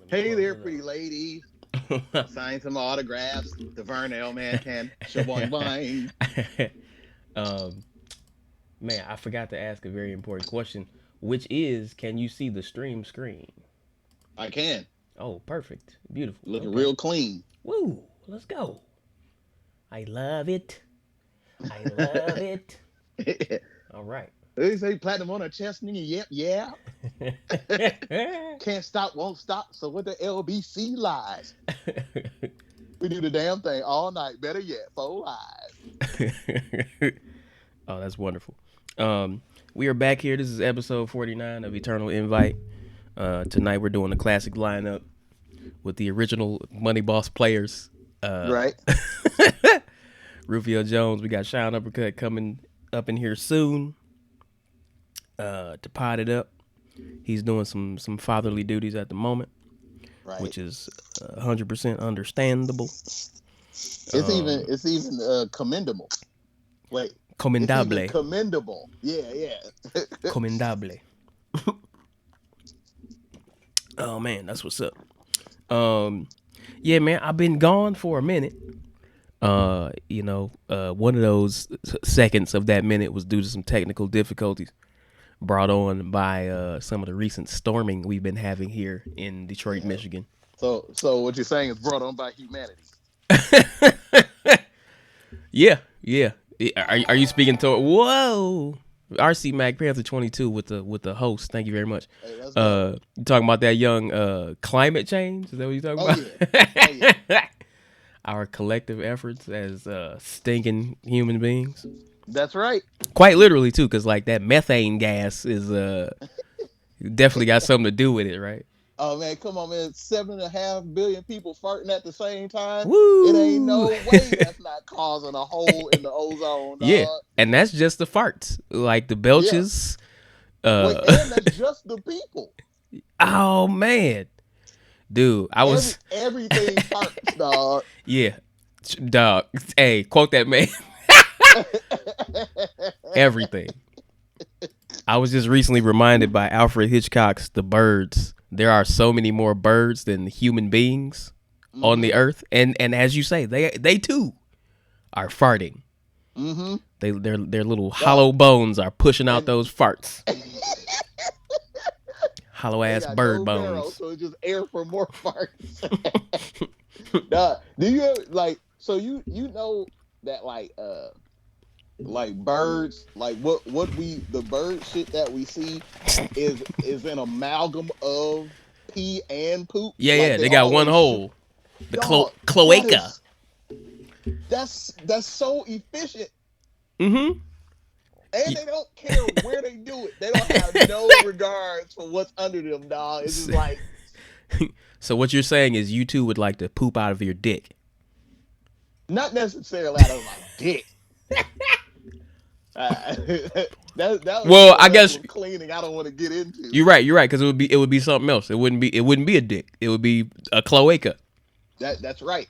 Hey there, pretty ladies. Sign some autographs. The Vernell man can. Shaboing boing. um, man, I forgot to ask a very important question, which is, can you see the stream screen? I can. Oh, perfect, beautiful. Looking Okay, real clean. woo, let's go. I love it. I love it. They All right. say platinum on a chest, nigga. Yep, yeah. Can't stop, won't stop. So what the LBC lies? We do the damn thing all night. Better yet, 4 lives. Oh, that's wonderful. Um, we are back here. This is episode 49 of Eternal Invite. Tonight we're doing the classic lineup with the original Money Boss players. Uh, Right. Rufio Jones. We got Sean Uppercut coming up in here soon to pot it up. He's doing some fatherly duties at the moment, Right. which is 100% understandable. It's even commendable. Wait. It's even Commendable. commendable. Yeah, yeah. Commendable. Oh man, that's what's up. Yeah, man, I've been gone for a minute. One of those seconds of that minute was due to some technical difficulties brought on by some of the recent storming we've been having here in Detroit, Yeah. Michigan. So what you're saying is brought on by humanity. Yeah, yeah. Are you speaking to? Whoa, RC Mac Panther 22 with the host. Thank you very much. Hey, let's go. You talking about that young climate change? Is that what you talking Oh yeah. Oh yeah. about? Our collective efforts as stinking human beings. That's right. Quite literally too, because like that methane gas is definitely got something to do with it, right? Oh man, come on, man. 7.5 billion people farting at the same time. It ain't Woo! no way that's not causing a hole in the ozone, Yeah, dog. and that's just the farts, like the Yeah. belches. Wait, Uh, and that's just the people. oh man, dude, I was Everything farts, dog. yeah, dog. Hey, quote that man. Everything. I was just recently reminded by Alfred Hitchcock's The Birds. There are so many more birds than human beings on Mm-hmm. the earth, and as you say, they too are farting. Mm-hmm. Their little Dog. hollow bones are pushing out And those farts. Hollow they ass got bird no marrow, bones. so it's just air for more farts. Dog, do you ever, so you know that like birds, like what we the bird shit that we see is an amalgam of pee and poop. Yeah, Like yeah, they they got one always hole. The dog. That cloaca. is that's so efficient, Mm-hmm. and they don't care where they do it. They don't have no regards for what's under them, dog. It's just like So what you're saying is you too would like to poop out of your dick. not necessarily out of my dick. That would be Well, a I level guess of cleaning I don't want to get into. you're right. You're right because it would be something else. It wouldn't be a dick. It would be a cloaca. That's right.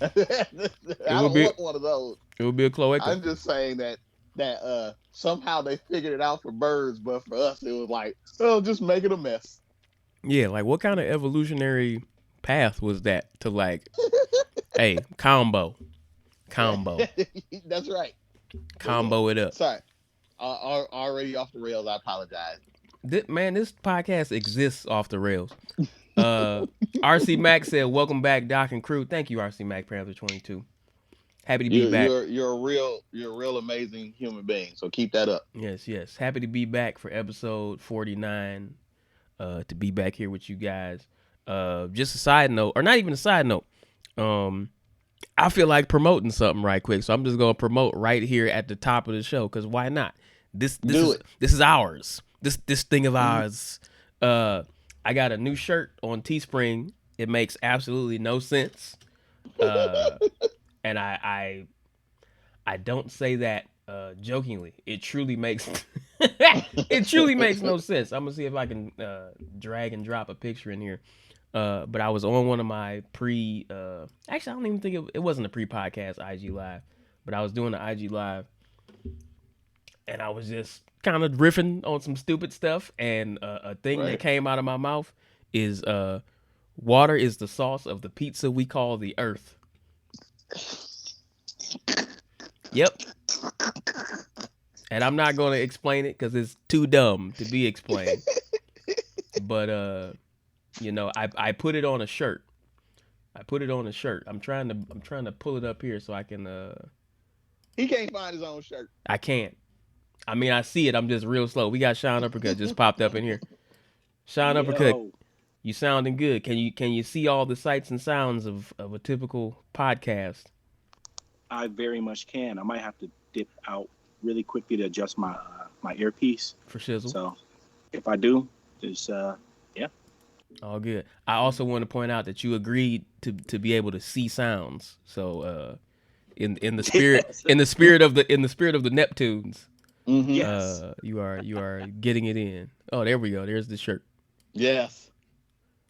it I would don't be want one of those. it would be a cloaca. I'm just saying that somehow they figured it out for birds, but for us it was like, oh, just make it a mess. Yeah, like what kind of evolutionary path was that to like, hey, combo, That's right. But yeah, combo it up. sorry. Already off the rails. I apologize. This podcast exists off the rails. Uh, RC Mac said, "Welcome back, Doc and crew." Thank you, RC Mac Panther 22. Happy to be You're back. you're you're a real amazing human being. So keep that up. Yes, yes. Happy to be back for episode 49. To be back here with you guys. Just a side note, or not even a side note. Um, I feel like promoting something right quick, so I'm just gonna promote right here at the top of the show because why not? This Do is it. this is ours. This thing of Mm-hmm. ours. I got a new shirt on Teespring. It makes absolutely no sense. Uh, and I don't say that jokingly. It truly makes it truly makes no sense. I'm gonna see if I can drag and drop a picture in here. But I was on one of my actually I don't even think it wasn't a pre-podcast IG live, but I was doing the IG live and I was just kind of riffing on some stupid stuff and a thing that Right. came out of my mouth is water is the sauce of the pizza we call the earth. Yep. And I'm not going to explain it because it's too dumb to be explained. But you know, I put it on a shirt. I put it on a shirt. I'm trying to pull it up here so I can. He can't find his own shirt. I can't. I mean, I see it. I'm just real slow. We got Sean Uppercut just popped up in here. Sean Uppercut, you sounding good. Can you see all the sights and sounds of a typical podcast? I very much can. I might have to dip out really quickly to adjust my my earpiece. For shizzle. So if I do, just yeah. All good. I also want to point out that you agreed to be able to see sounds. So in the spirit Yes. in the spirit of the Neptunes, Mm-hmm. Yes. you are getting it in. Oh, there we go. There's the shirt. Yes.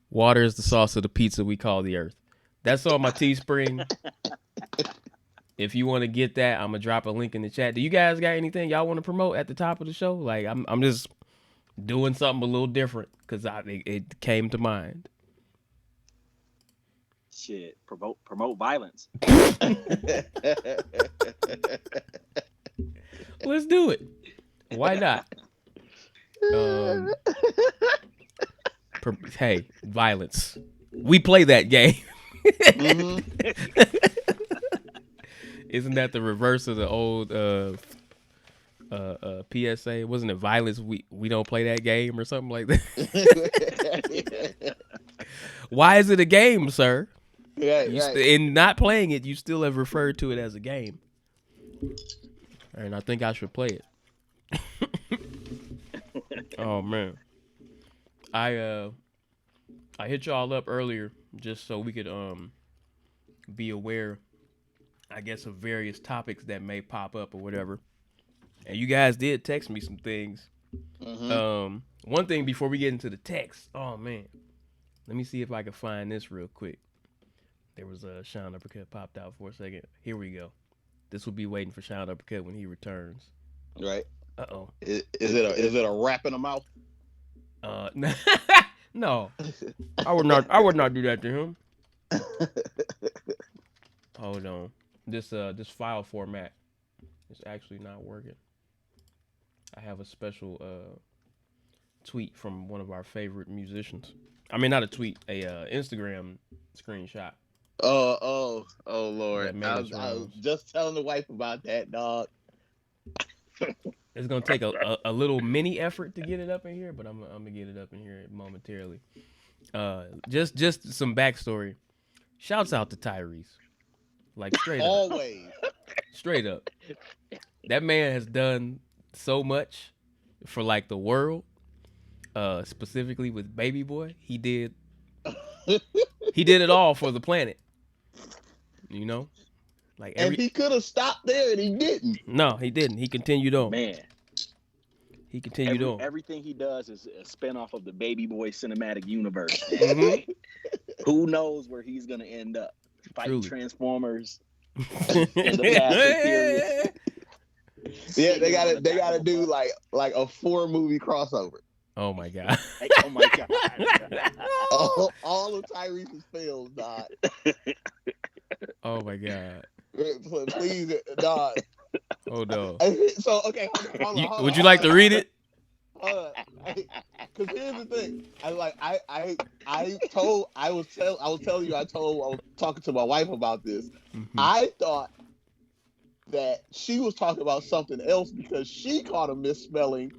Water is the sauce of the pizza we call the earth. That's on my Teespring. If you want to get that, I'm gonna drop a link in the chat. Do you guys got anything y'all want to promote at the top of the show? Like I'm just doing something a little different because it came to mind. Shit. Promote violence. Let's do it. Why not? Hey, violence. We play that game. Mm-hmm. Isn't that the reverse of the old PSA? Wasn't it violence? We don't play that game or something like that. Why is it a game, sir? Yeah, In not playing it, you still have referred to it as a game. And I think I should play it. Oh man, I hit y'all up earlier just so we could be aware, I guess, of various topics that may pop up or whatever. And you guys did text me some things. Mm-hmm. One thing before we get into the text. Oh man, let me see if I can find this real quick. There was a Sean Uppercut popped out for a second. Here we go. This will be waiting for Sean Uppercut when he returns. Right. Uh-oh. Is it a rap in the mouth? No. I would not do that to him. Hold on. This file format is actually not working. I have a special tweet from one of our favorite musicians. I mean, not a tweet, a Instagram screenshot. Oh Lord! That made I us was rounds. just telling the wife about that, dog. It's gonna take a little mini effort to get it up in here, but I'm gonna get it up in here momentarily. Just some backstory. Shouts out to Tyrese. Like straight up. Always. Straight up. That man has done so much for like the world. Specifically with Baby Boy. He did it all for the planet. You know? Like And he could have stopped there and he didn't. No, he didn't. He continued on. Man. He continued on. Everything he does is a spinoff of the Baby Boy cinematic universe. Mhm. Who knows where he's gonna end up? Fighting Truly. Transformers. In the Fast and Furious. Yeah, they gotta do like a 4-movie crossover. Oh my god. Oh my god. All of Tyrese's films, dog. Oh my god. Please, dog. Hold on. So okay, hold on, Would you like to read it? Because here's the thing. I was talking to my wife about this. Mhm. I thought that she was talking about something else because she caught a misspelling.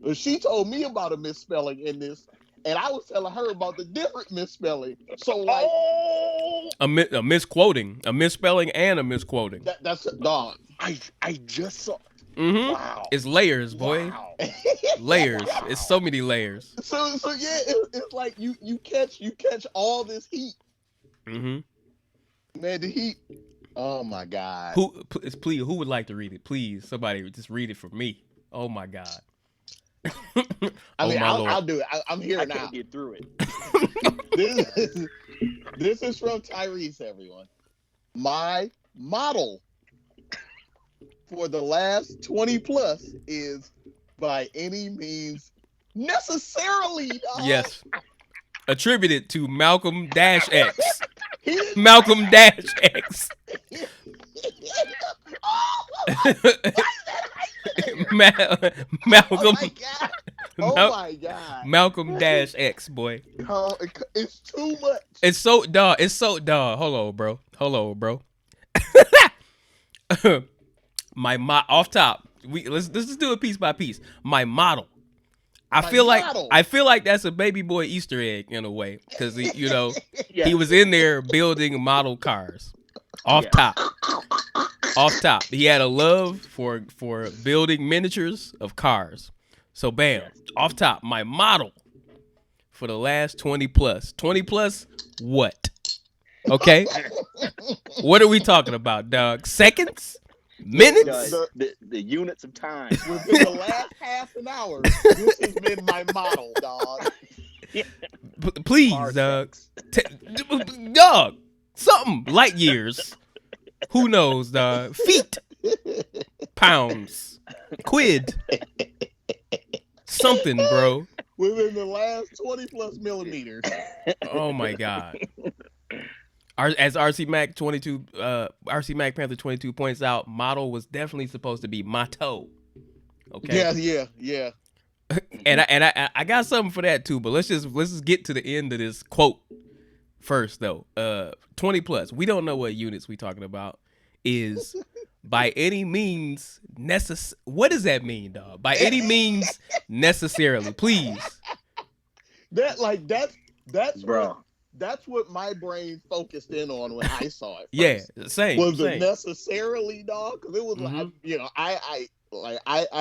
Or she told me about a misspelling in this, and I was telling her about the different misspelling. So like a misquoting, a misspelling, and a misquoting. that's a dog. I just saw. Mm-hmm. Wow. It's layers, boy. Wow. Layers. It's so many layers. So yeah, it's like you catch all this heat. Mm-hmm. Man, the heat. Oh my god. Please, who would like to read it? Please, somebody just read it for me. Oh my god. I mean, my Lord. I'll do it. I'm here I now. can't get through it. This is from Tyrese, everyone. My model for the last 20 plus is by any means necessarily. Dog. Yes. attributed to Malcolm Dash X. He didn't Malcolm Dash X. Malcolm. Oh my god! Oh my god! Malcolm Dash X, boy. Oh, it's too much. It's so dog. Hold on, bro. Off top. Let's just do it piece by piece. My model. I feel like that's a baby boy Easter egg in a way, because he was in there building model cars. Off top, he had a love for building miniatures of cars. So bam, off top, my model for the last 20 plus what? Okay, what are we talking about, dog? Seconds? Minutes? The units of time. Within the last half an hour, this has been my model, dog. Please, dog. Dog. Something. Light years. Who knows, dog? Feet. Pounds. Quid. Something, bro. Within the last 20 plus millimeters. Oh my god. As RC Mac Panther 22 points out, model was definitely supposed to be motto. Okay. Yeah. And I got something for that too, but let's just get to the end of this quote first though. 20 plus. We don't know what units we talking about. Is by any means necessary. What does that mean, dog? By any means necessarily, please. That's bro. That's what my brain focused in on when I saw it. Yeah, same. Was it necessarily, dog? Because it was like, I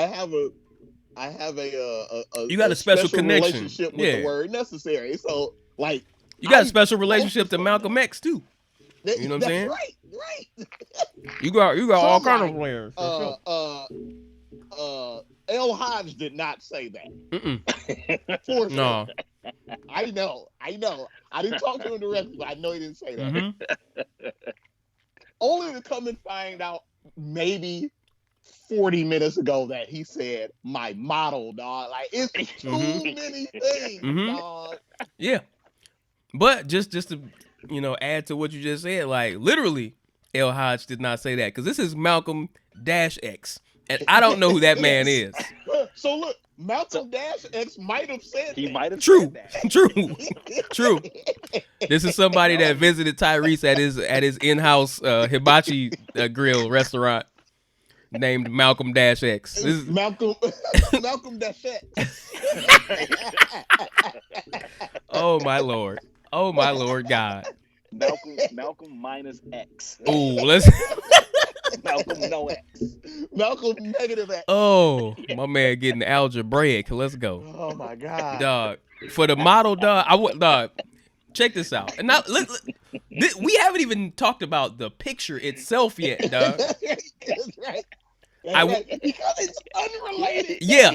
have a you got a special connection relationship with the word necessary. So like, you got a special relationship to Malcolm X too. You know what I'm saying? Right. You got all kind of players. L. Hodge did not say that. For sure. No. I know. I didn't talk to him directly, but I know he didn't say that. Mm-hmm. Only to come and find out maybe 40 minutes ago that he said my model, dog. Like, it's too many things, dog. Yeah. But just to add to what you just said, like literally L. Hodge did not say that, because this is Malcolm Dash X. And I don't know who that man is. So look, Malcolm Dash X might have said that. He might have said that. True. This is somebody that visited Tyrese at his in-house hibachi grill restaurant named Malcolm Dash X. This is Malcolm Dash X. Oh my lord God. Malcolm minus X. Ooh, let's Malcolm no X. Malcolm negative X. Oh, my man getting algebraic. Let's go. Oh my god. Dog. For the model, dog, check this out. And now we haven't even talked about the picture itself yet, dog. That's right. Because it's unrelated. Yeah.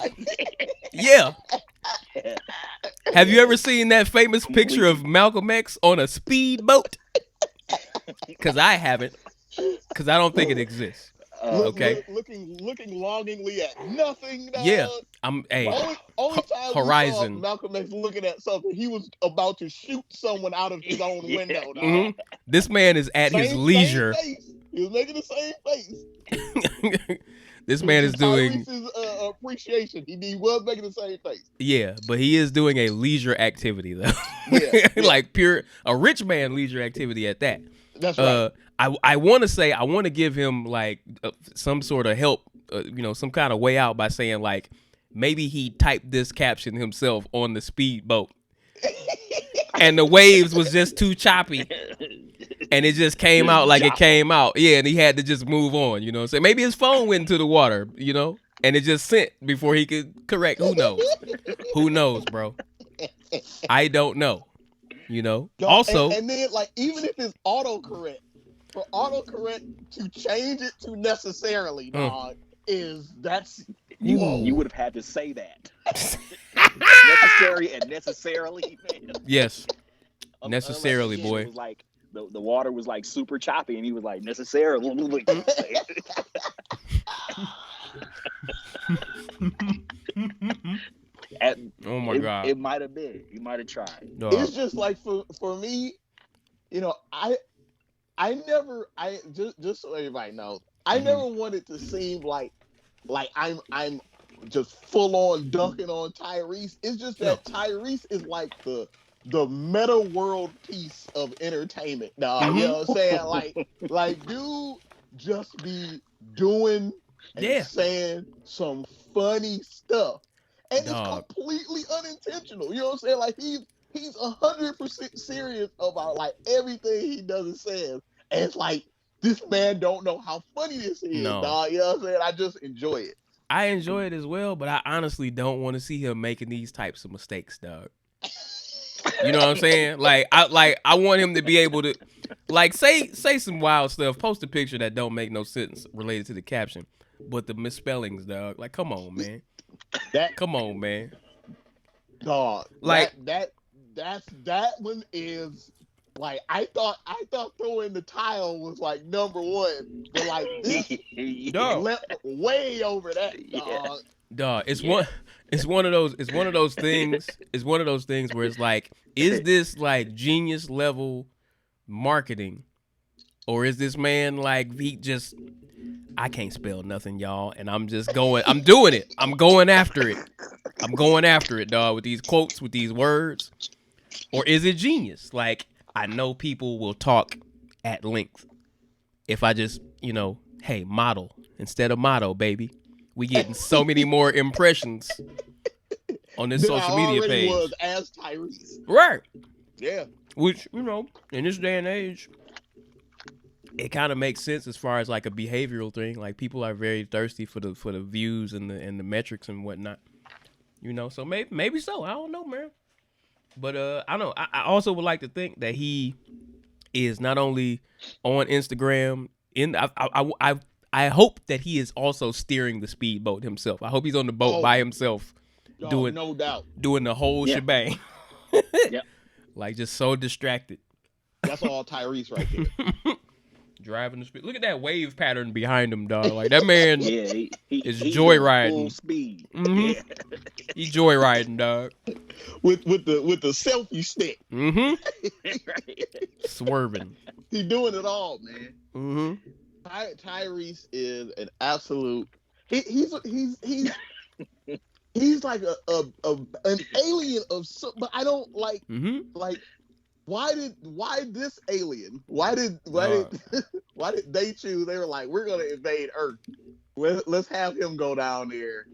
Have you ever seen that famous picture of Malcolm X on a speedboat? Because I haven't. Because I don't think it exists. Okay. Looking longingly at nothing. Dog. Yeah. Only time Horizon. we saw Malcolm X looking at something, he was about to shoot someone out of his own window. Dog. Mm-hmm. This man is at his leisure. He was making the same face. This man is doing Tyrese's appreciation. He was making the same face. Yeah, but he is doing a leisure activity though. Yeah. Like a rich man leisure activity at that. That's right. I want to give him like some sort of help, some kind of way out by saying like maybe he typed this caption himself on the speedboat, and the waves was just too choppy, and it just came out like it came out. Yeah, and he had to just move on. You know what I'm saying? Maybe his phone went into the water. And it just sent before he could correct. Who knows? Who knows, bro? I don't know. Also, and then like even if it's autocorrect. For autocorrect to change it to necessarily, dog, you would have had to say that. Necessary and necessarily, man. Yes. Necessarily, boy. It was like the water was like super choppy, and he was like necessarily. Oh my God. It might have been. You might have tried. Dog. It's just like for me, you know, I never just so everybody knows, I never wanted to seem like I'm just full on dunking on Tyrese. It's just that Tyrese is like the meta world piece of entertainment, dog. You know what I'm saying? Like dude just be doing and saying some funny stuff. And it's completely unintentional. You know what I'm saying? Like he's 100% serious about like everything he does and says. And it's like, this man don't know how funny this is, dog. You know what I'm saying? I just enjoy it. I enjoy it as well, but I honestly don't want to see him making these types of mistakes, dog. You know what I'm saying? Like I want him to be able to like say some wild stuff, post a picture that don't make no sense related to the caption, but the misspellings, dog. Like, come on, man. Come on, man. Dog. Like that one is like I thought throwing the tile was like number one, but like this way over that, dog. Dog, it's one of those things where it's like, is this like genius level marketing, or is this man like I can't spell nothing, y'all, and I'm doing it. I'm going after it, dog, with these quotes, with these words. Or is it genius? Like, I know people will talk at length if I just, hey, model instead of motto, baby. We getting so many more impressions on this social media page. Was as Tyrese. Right. Yeah. Which, in this day and age, it kind of makes sense as far as like a behavioral thing. Like, people are very thirsty for the views and the metrics and whatnot. So maybe so. I don't know, man. But I don't know. I also would like to think that he is not only on Instagram. I hope that he is also steering the speedboat himself. I hope he's on the boat by himself, doing the whole shebang. Yep. Like, just so distracted. That's all Tyrese right there. Driving the speed. Look at that wave pattern behind him, dog. Like, that man he is joyriding. Full speed. Mm-hmm. Yeah. He joyriding, dog. With the selfie stick. Mm-hmm. Swerving. He doing it all, man. Mm-hmm. Tyrese is an absolute. He's like an alien of some, but I don't like like. Why this alien? Why did they choose? They were like, we're gonna invade Earth. Let's have him go down there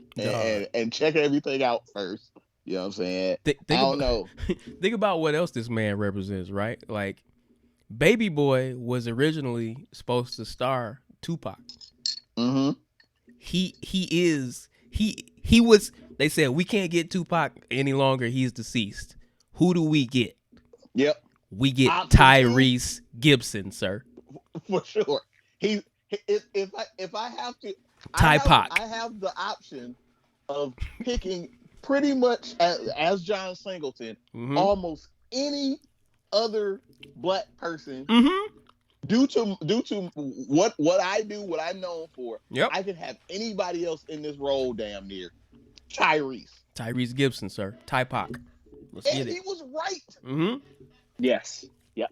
and check everything out first. You know what I'm saying? I don't know. Think about what else this man represents, right? Like, Baby Boy was originally supposed to star Tupac. Mm-hmm. He was. They said, we can't get Tupac any longer. He's deceased. Who do we get? Yep. We get Tyrese Gibson, sir. For sure. If I have to, Pac. I have the option of picking pretty much as John Singleton, almost any other black person. Mm-hmm. Due to what I do, what I'm known for, I could have anybody else in this role damn near. Tyrese Gibson, sir. Pac. Let's get it. He was right. Mm-hmm. Yes. Yep.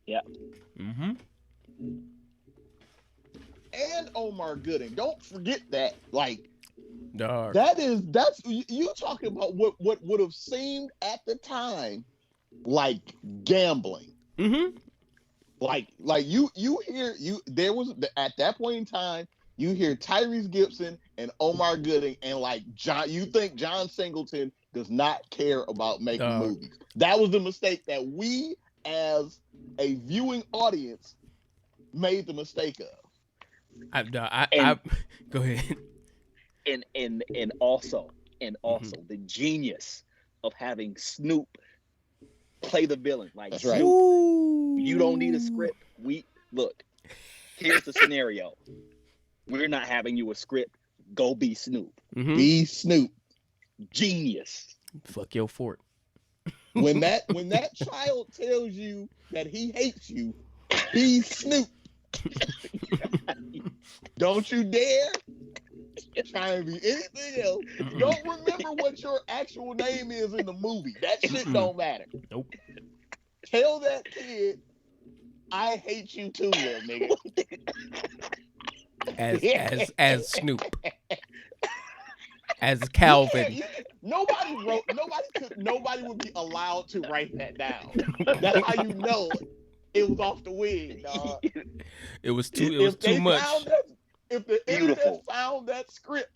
Yep. Mm-hmm. And Omar Gooding. Don't forget that. Like, dog. That's you talking about what would have seemed at the time like gambling. Mm-hmm. Like you hear there was at that point in time, you hear Tyrese Gibson and Omar Gooding, and like you think John Singleton does not care about making movies. That was the mistake that we as a viewing audience made the mistake of. Go ahead. And also the genius of having Snoop play the villain. Like, that's right. Snoop, you don't need a script. Here's the scenario. We're not having you a script. Go be Snoop. Mm-hmm. Be Snoop. Genius. Fuck your fort. When that child tells you that he hates you, be Snoop. Don't you dare trying to be anything else. Don't remember what your actual name is in the movie. That shit don't matter. Nope. Tell that kid, I hate you too, little nigga. As Snoop. As Calvin. Nobody would be allowed to write that down. That's how you know it was off the wig, dog. It was too much. If the internet found that script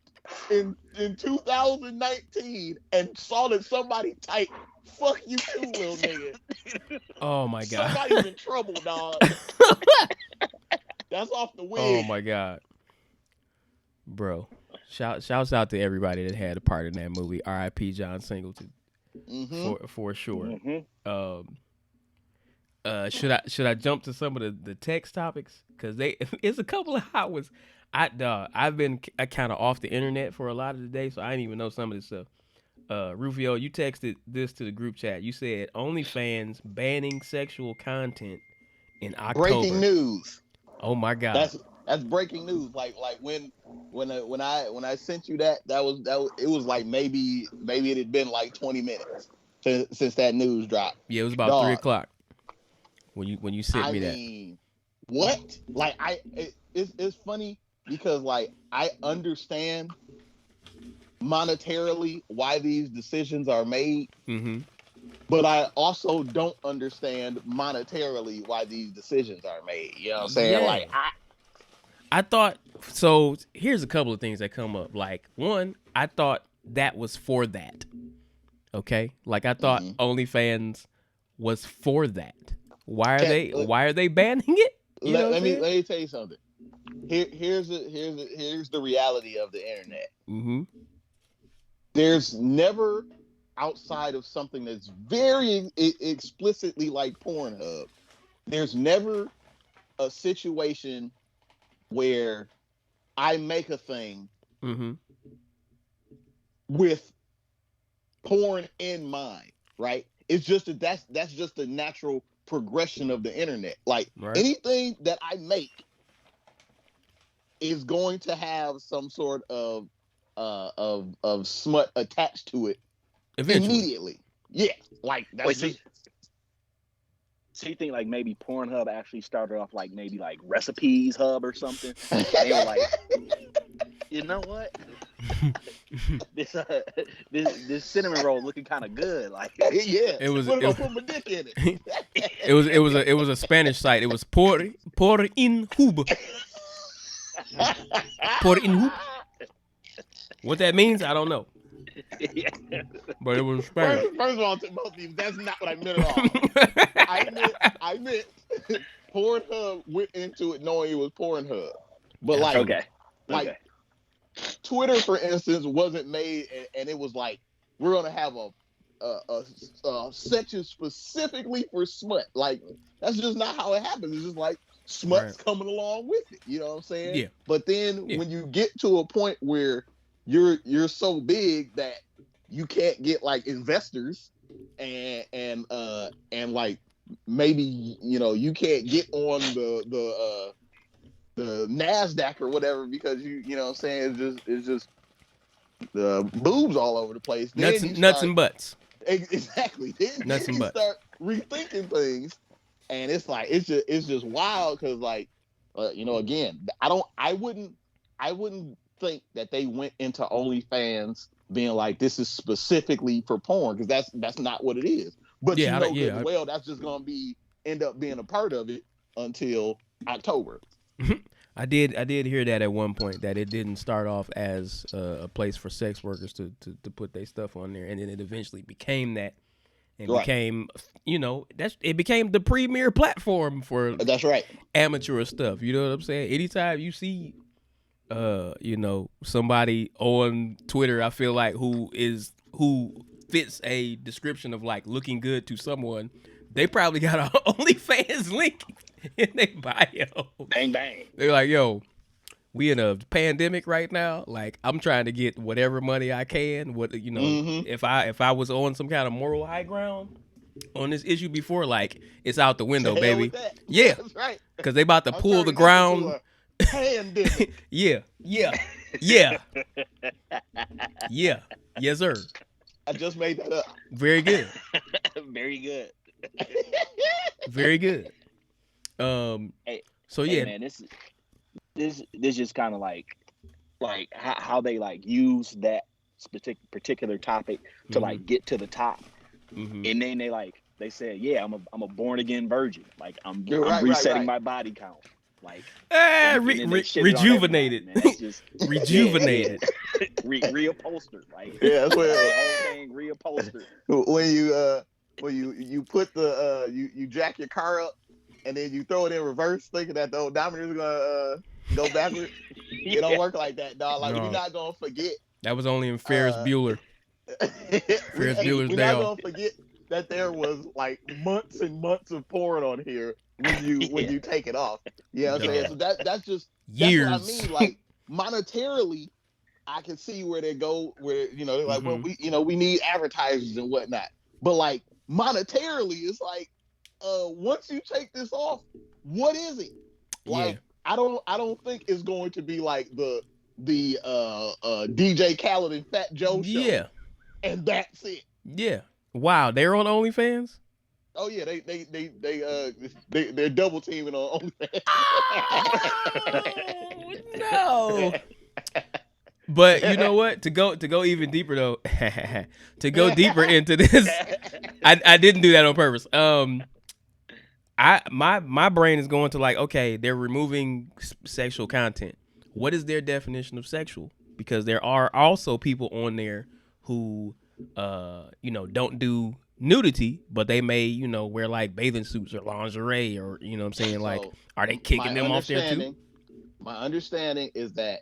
in 2019 and saw that somebody typed "fuck you too, little nigga," oh my god, somebody's in trouble, dog. That's off the wig. Oh my god, bro! Shouts out to everybody that had a part in that movie. R.I.P. John Singleton, for sure. Should I jump to some of the text topics? Because it's a couple of hours. I've been kind of off the internet for a lot of the day, so I didn't even know some of this stuff. Rufio, you texted this to the group chat. You said OnlyFans banning sexual content in October. Breaking news. Oh my god. That's breaking news. Like when I sent you that was it was like maybe it had been like 20 minutes since that news dropped. Yeah, it was about 3:00 when you sent me that. I mean, what? Like it's funny because like I understand monetarily why these decisions are made, but I also don't understand monetarily why these decisions are made. You know what I'm saying? Yeah. Like I thought so. Here's a couple of things that come up. Like one, I thought that was for that. Okay, like I thought OnlyFans was for that. Why are they banning it? Let me tell you something. Here's the reality of the internet. There's never, outside of something that's very explicitly like Pornhub, there's never a situation where I make a thing with porn in mind, right? It's just that's just the natural progression of the internet. Like anything that I make is going to have some sort of smut attached to it immediately. Yeah, like that's So you think like maybe Pornhub actually started off like maybe like recipes hub or something? They were like, you know what? this cinnamon roll looking kind of good. Like it was put my dick in it. it was a Spanish site. It was por in hub. Por in hub. What that means, I don't know. But it was Spanish. First of all, that's not what I meant at all. I meant Pornhub went into it knowing it was Pornhub. But like Twitter, for instance, wasn't made and it was like, we're gonna have a section specifically for smut. Like that's just not how it happens. It's just like smut's coming along with it. You know what I'm saying? Yeah. But then when you get to a point where you're so big that you can't get like investors and like maybe you can't get on the NASDAQ or whatever because you know what I'm saying it's just the boobs all over the place. Nuts and butts. Exactly. Then you start rethinking things, and it's like it's just wild because like again I wouldn't think that they went into OnlyFans being like this is specifically for porn because that's not what it is. But that's just gonna end up being a part of it until October. I did hear that at one point that it didn't start off as a place for sex workers to put their stuff on there, and then it eventually became that, and became it became the premier platform for amateur stuff. You know what I'm saying? Anytime you see somebody on Twitter, I feel like who fits a description of like looking good to someone, they probably got an OnlyFans link in their bio. Bang bang. They're like, yo, we in a pandemic right now. Like, I'm trying to get whatever money I can. If I was on some kind of moral high ground on this issue before, like it's out the window, baby. Yeah, that's right. Because they about to pull the ground. Pandemic. Yeah. Yeah. Yeah. Yes, sir. I just made that up. Very good. Very good. Very good. Hey, So hey yeah. man, this just kind of like how they like use that particular topic to like get to the top, Mm-hmm. and then they said, yeah, I'm a born again virgin, like I'm Right, resetting right. my body count, like and then they shitted on everybody, Rejuvenated. man. That's just Rejuvenated. reupholstered, like Yeah, that's the where whole thing reupholstered. when you put the you jack your car up and then you throw it in reverse, thinking that the odometer is gonna go backward. It don't work like that, dog. Like we're No, not gonna forget. that was only in Ferris Bueller. Ferris Bueller's we're Day not Off. gonna forget that there was like months and months of porn on here when you take it off. You know what I'm saying? Dog. So that's just Years. that's what I mean. Like monetarily, I can see where they go. Where they're like, well, we need advertisers and whatnot. But like monetarily, it's like, once you take this off, what is it? Like, Yeah. I don't think it's going to be like the DJ Khaled and Fat Joe show. Yeah. And that's it. Yeah. Wow, they're on OnlyFans? Oh yeah, they're double teaming on OnlyFans. Oh, no. But you know what? To go even deeper though, to go deeper into this, I didn't do that on purpose. My brain is going to like, okay, they're removing sexual content. What is their definition of sexual? Because there are also people on there who, don't do nudity, but they may, wear like bathing suits or lingerie or, what I'm saying? Like, So, are they kicking them off there too? My understanding is that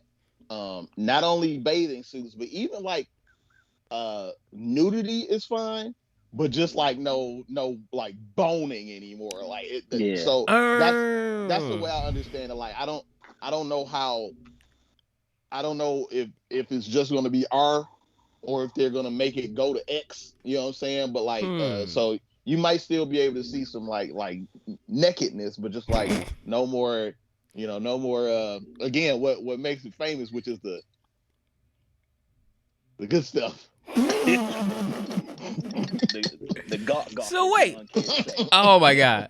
not only bathing suits, but even like nudity is fine, but just like no like boning anymore. Like Yeah. So that's the way I understand it. Like I don't know how. I don't know if it's just going to be R or if they're going to make it go to X. You know what I'm saying? But like, so you might still be able to see some like nakedness, but just like no more. No more. Again, what makes it famous, which is the good stuff. the gawk. So wait. Oh my God.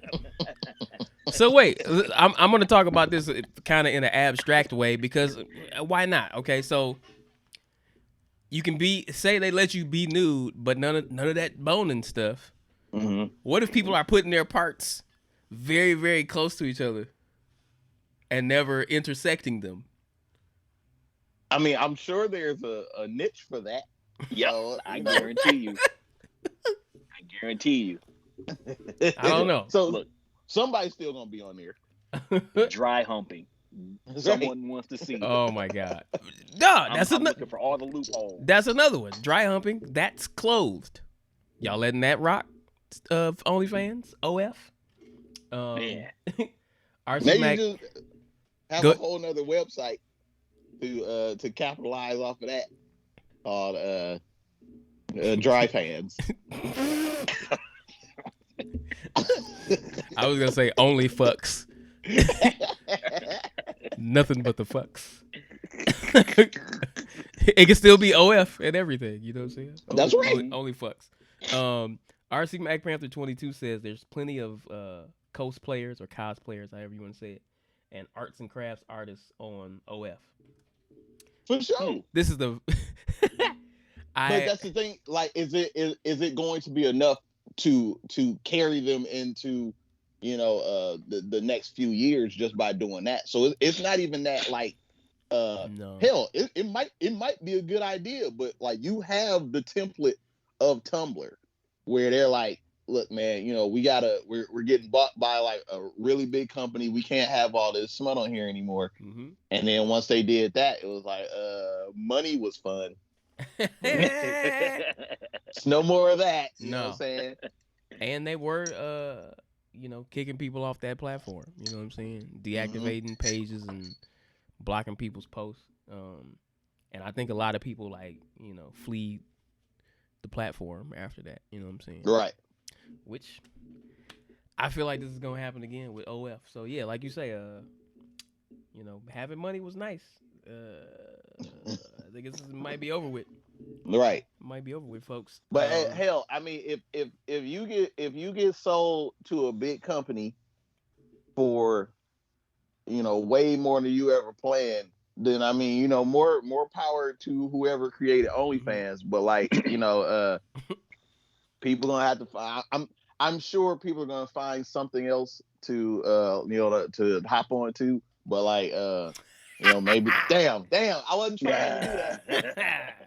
So wait, I'm going to talk about this kind of in an abstract way because why not? Okay, so you can say they let you be nude, but none of that boning stuff. Mm-hmm. What if people are putting their parts very, very close to each other and never intersecting them? I mean, I'm sure there's a niche for that. Yeah, I guarantee you. I don't know. So look, somebody's still gonna be on there. Dry humping. Someone wants to see. Oh my God. No, I'm looking for all the loopholes. That's another one. Dry humping. That's closed. Y'all letting that rock? OnlyFans. OF. Man. Maybe just have a whole nother website to capitalize off of that called Dry Fans. I was gonna say only fucks. Nothing but the fucks. It can still be OF and everything. You know what I'm saying? That's right. Only fucks. RC Mac Panther 22 says there's plenty of cosplayers or cosplayers, however you want to say it, and arts and crafts artists on OF. For sure. This is the. But that's the thing. Like, is it going to be enough to carry them into the next few years just by doing that? So it's not even that like no. Hell, it might be a good idea, but like you have the template of Tumblr where they're like, look, man, we're getting bought by like a really big company. We can't have all this smut on here anymore. Mm-hmm. And then once they did that, it was like money was fun. It's no more of that. You know what I'm saying? And they were kicking people off that platform. You know what I'm saying? Deactivating pages and blocking people's posts. And I think a lot of people flee the platform after that. You know what I'm saying? Right. Which I feel like this is gonna happen again with OF. So yeah, like you say, having money was nice. I think it might be over with. Right. Might be over with, folks. But hell, I mean, if you get sold to a big company for way more than you ever planned, then I mean, more power to whoever created OnlyFans. But like, people gonna have to find. I'm sure people are gonna find something else to to hop on to. But like, maybe damn, I wasn't trying to do that.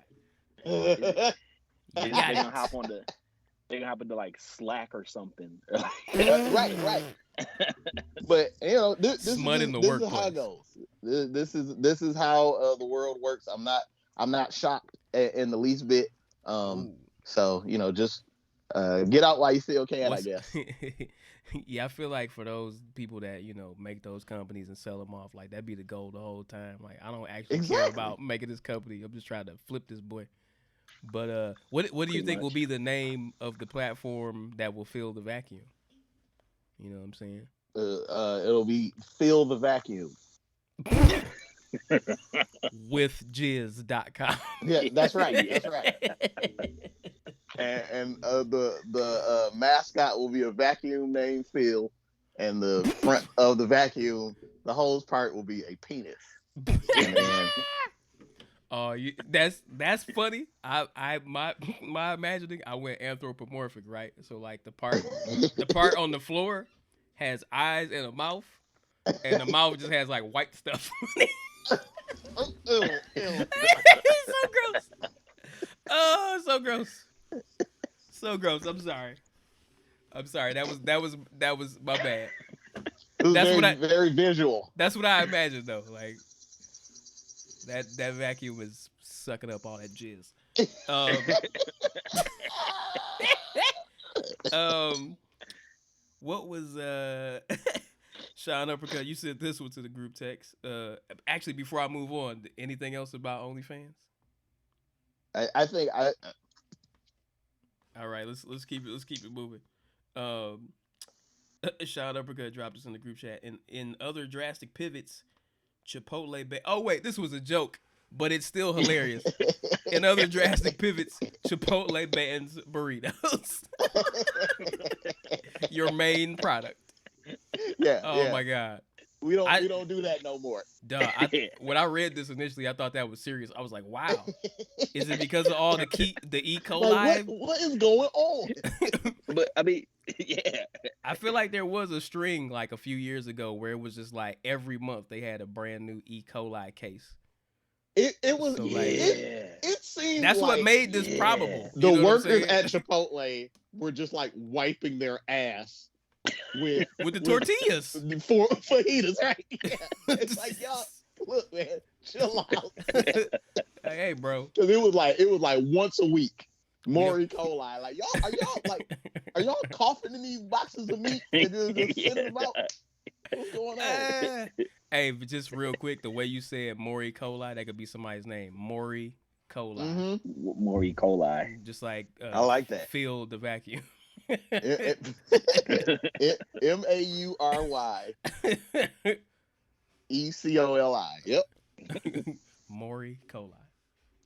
They're gonna hop on the. They're gonna hop into like Slack or something. right. But this is how it goes. This is how the world works. I'm not shocked in the least bit. So just get out while you still can, I guess. Yeah, I feel like for those people that make those companies and sell them off, like that'd be the goal the whole time. Like I don't actually care about making this company. I'm just trying to flip this boy. But what do you think will be the name of the platform that will fill the vacuum? You know what I'm saying? It'll be Fill the Vacuum. With jizz.com. Yeah, that's right. That's right. And the mascot will be a vacuum named Phil, and the front of the vacuum, the hose part, will be a penis. Oh, that's funny. My imagining, I went anthropomorphic, right? So like the part on the floor has eyes and a mouth, and the mouth just has like white stuff. Ew. It's so gross. Oh, so gross. So gross. I'm sorry. That was my bad. That's very visual. That's what I imagined though. Like that vacuum is sucking up all that jizz. What was Sean Uppercut? You sent this one to the group text. Actually, before I move on, anything else about OnlyFans? I think I. All right, let's keep it moving. Sean Uppercut dropped this in the group chat. In other drastic pivots, Chipotle. Oh wait, this was a joke, but it's still hilarious. In other drastic pivots, Chipotle bans burritos. Your main product. Yeah. Oh my God. We don't do that no more. Duh. When I read this initially, I thought that was serious. I was like, wow. Is it because of all the E. coli? Like, what is going on? But I mean, yeah. I feel like there was a string like a few years ago where it was just like every month they had a brand new E. coli case. It was so, like, it seemed that's like what made this probable. The workers at Chipotle were just like wiping their ass with the tortillas for fajitas, right? Yeah. It's like, y'all, look, man, chill out. Hey, bro, because it was like once a week, more E. coli. Like are y'all coughing in these boxes of meat and just sitting them out? What's going on? Hey, but just real quick, the way you said more E. coli, that could be somebody's name, Maury coli. Mm-hmm. More E. coli. Just like I like that. Fill the vacuum. Maury ECOLI. Yep. Maury coli.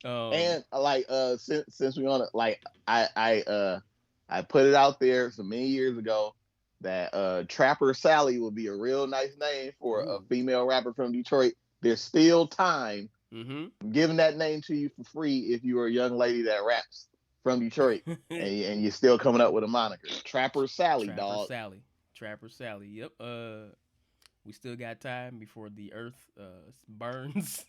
And like since we on it, like I put it out there so many years ago that Trapper Sally would be a real nice name for a female rapper from Detroit. There's still time. I'm giving that name to you for free if you are a young lady that raps from Detroit and you're still coming up with a moniker. Trapper Sally, dog. Trapper Sally. Yep. We still got time before the earth burns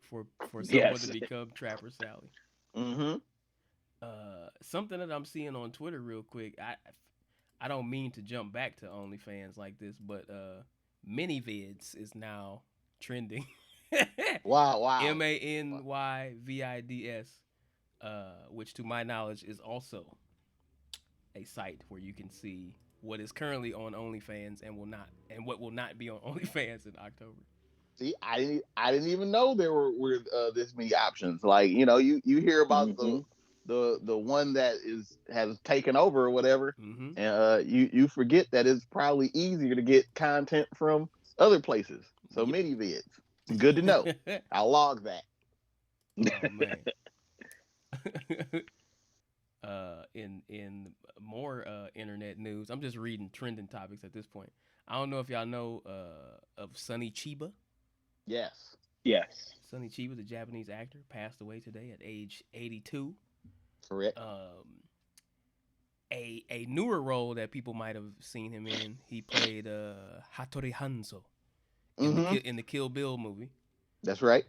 for someone to become Trapper Sally. Something that I'm seeing on Twitter real quick. I don't mean to jump back to OnlyFans like this, but mini-vids is now trending. Wow. MANYVIDS, which to my knowledge is also a site where you can see what is currently on OnlyFans and what will not be on OnlyFans in October. See, I didn't even know there were this many options. Like, you hear about the one that has taken over or whatever, and you forget that it's probably easier to get content from other places. So mini vids, good to know. I'll log that. Oh man. In more internet news, I'm just reading trending topics at this point. I don't know if y'all know of Sonny Chiba. Yes. Yes. Sonny Chiba, the Japanese actor, passed away today at age 82. Correct. A newer role that people might have seen him in, he played Hattori Hanzo Mm-hmm. in the Kill Bill movie. That's right.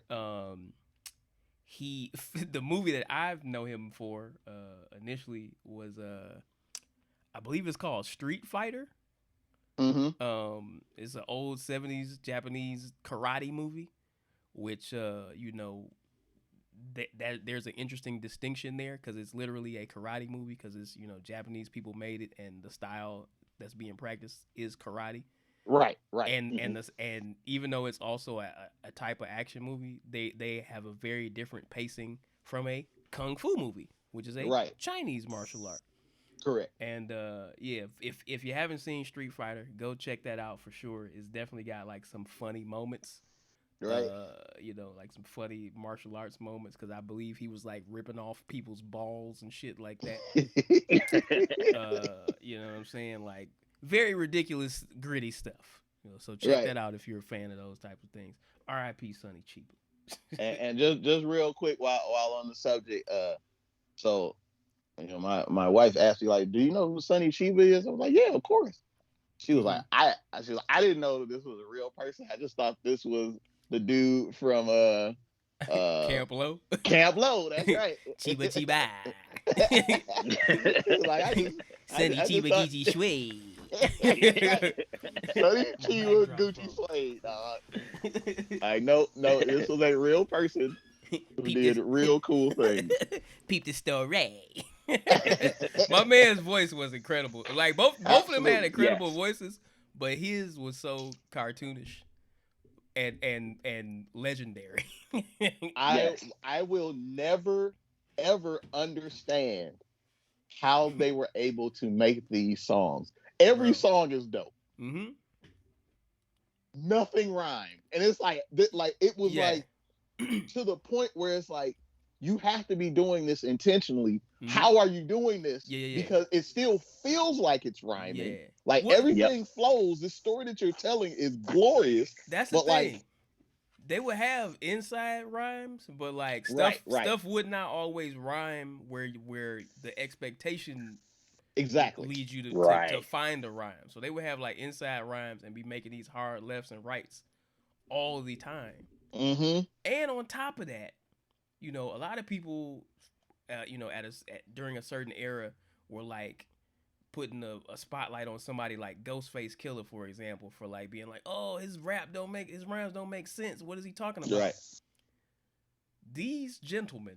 He the movie that I've know him for initially was I believe it's called Street Fighter. It's an old 70s Japanese karate movie, which that there's an interesting distinction there because it's literally a karate movie because it's Japanese people made it and the style that's being practiced is karate. Right. And even though it's also a type of action movie, they have a very different pacing from a kung fu movie, which is a Chinese martial art. Correct. And if you haven't seen Street Fighter, go check that out for sure. It's definitely got like some funny moments. Right. Like some funny martial arts moments because I believe he was like ripping off people's balls and shit like that. You know what I'm saying? Like very ridiculous, gritty stuff. So check that out if you're a fan of those types of things. R.I.P. Sonny Chiba. and just real quick while on the subject, so my wife asked me like, "Do you know who Sonny Chiba is?" I was like, "Yeah, of course." She was like, "I didn't know that this was a real person. I just thought this was the dude from Camp Low. Camp Low, that's right. Chiba Chiba. Like Sonny Chiba Gucci Shui. Sonny Chiba Gucci Suede, dog. Like no, this was a real person who did real cool things. Peep the story. My man's voice was incredible. Like both of them had incredible voices, but his was so cartoonish and legendary. I will never ever understand how they were able to make these songs. Every song is dope. Mm-hmm. Nothing rhymed, and it's like it was like to the point where it's like you have to be doing this intentionally. Mm-hmm. How are you doing this? Because it still feels like it's rhyming. Like everything flows. The story that you're telling is glorious. That's the thing. Like, they would have inside rhymes, but like stuff would not always rhyme where the expectation leads you to find the rhyme. So they would have like inside rhymes and be making these hard lefts and rights all the time. Mm-hmm. And on top of that, a lot of people, during a certain era, were like putting a spotlight on somebody like Ghostface Killer, for example, for like being like, oh, his rhymes don't make sense. What is he talking about? Right. These gentlemen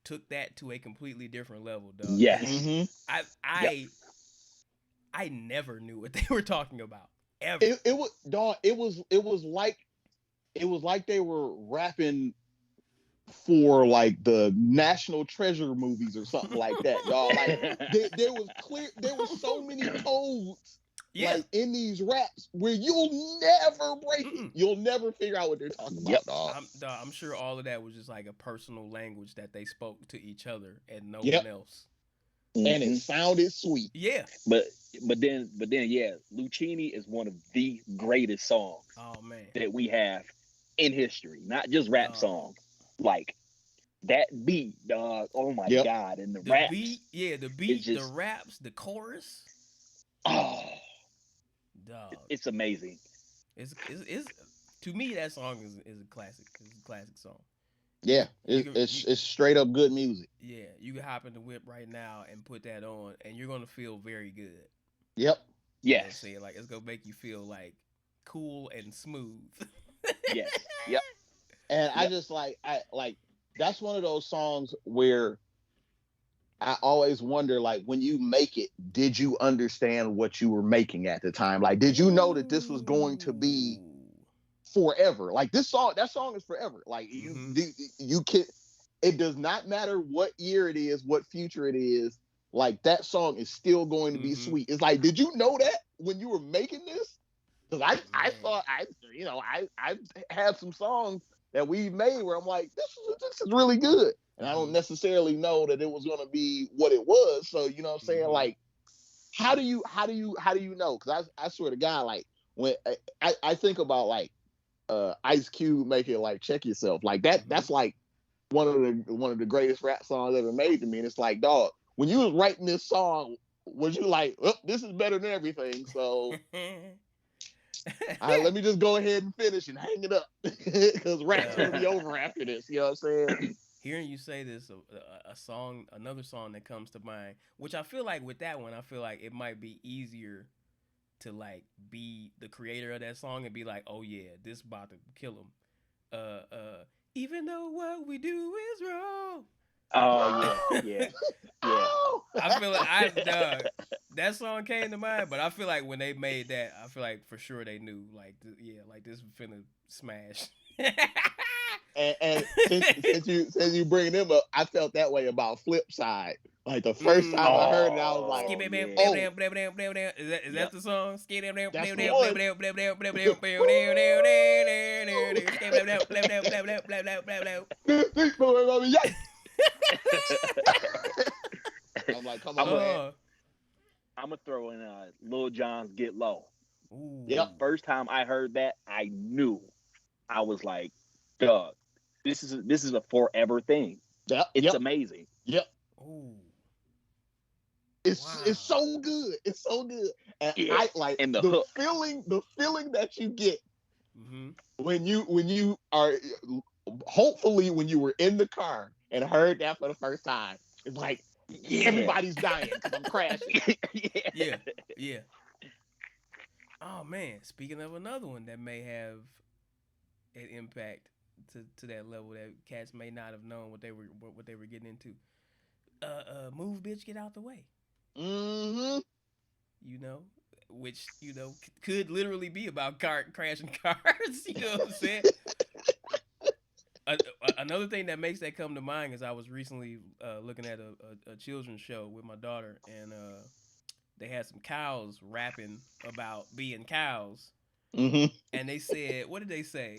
took that to a completely different level, dog. Yes. Mm-hmm. I never knew what they were talking about. Ever. It was like they were rapping for like the National Treasure movies or something like that, dog. Like there was so many codes like in these raps where you'll never break it. You'll never figure out what they're talking about, dog. I'm sure all of that was just like a personal language that they spoke to each other and no one else. And it sounded sweet. Yeah. But then Lucchini is one of the greatest songs that we have in history, not just rap songs. Like that beat, dog. Oh my god! And the raps, beat, the beat, the raps, the chorus. Oh, dog! It's amazing. It's to me that song is a classic. It's a classic song. Yeah, it's straight up good music. Yeah, you can hop in the whip right now and put that on, and you're gonna feel very good. Yep. Yes. You know like it's gonna make you feel like cool and smooth. Yes. Yep. And I just like that's one of those songs where I always wonder, like, when you make it, did you understand what you were making at the time? Like, did you know that this was going to be forever? Like that song is forever. Like you can, it does not matter what year it is, what future it is. Like that song is still going to be sweet. It's like, did you know that when you were making this? Because I thought I had some songs that we made where I'm like, this is really good. And I don't Mhm. necessarily know that it was gonna be what it was. So you know what I'm saying? Mhm. Like, how do you know? Because I swear to God, like when I think about like Ice Cube making like Check Yourself, like that Mhm. that's like one of the greatest rap songs ever made to me. And it's like, dog, when you was writing this song, was you like, oh, this is better than everything? So let me just go ahead and finish and hang it up because rap's gonna be over after this. You know what I'm saying? Hearing you say this, a song, another song that comes to mind, which I feel like with that one, I feel like it might be easier to like be the creator of that song and be like, oh yeah, this about to kill him. Even though what we do is wrong. Oh yeah. I feel like that song came to mind, but I feel like when they made that, I feel like for sure they knew like like this finna smash. And since you bring them up, I felt that way about Flip Side. Like the first time I heard it, I was like, Is oh, that the song? That's the one. I'm like, come on, man. I'm gonna throw in Lil Jon's "Get Low." Ooh. Yep. The first time I heard that, I knew. I was like, "Dog, this is a forever thing. Yep. It's amazing." Yep. Ooh. It's so good. It's so good. And I like and the feeling that you get when you are hopefully when you were in the car and heard that for the first time. It's like everybody's dying because I'm crashing. Yeah. Oh man, speaking of another one that may have an impact to that level that cats may not have known what they were getting into. Move, bitch, get out the way. Mm-hmm. You know, which could literally be about crashing cars. You know what I'm saying? Another thing that makes that come to mind is I was recently looking at a children's show with my daughter, and they had some cows rapping about being cows. Mm-hmm. And they said, what did they say?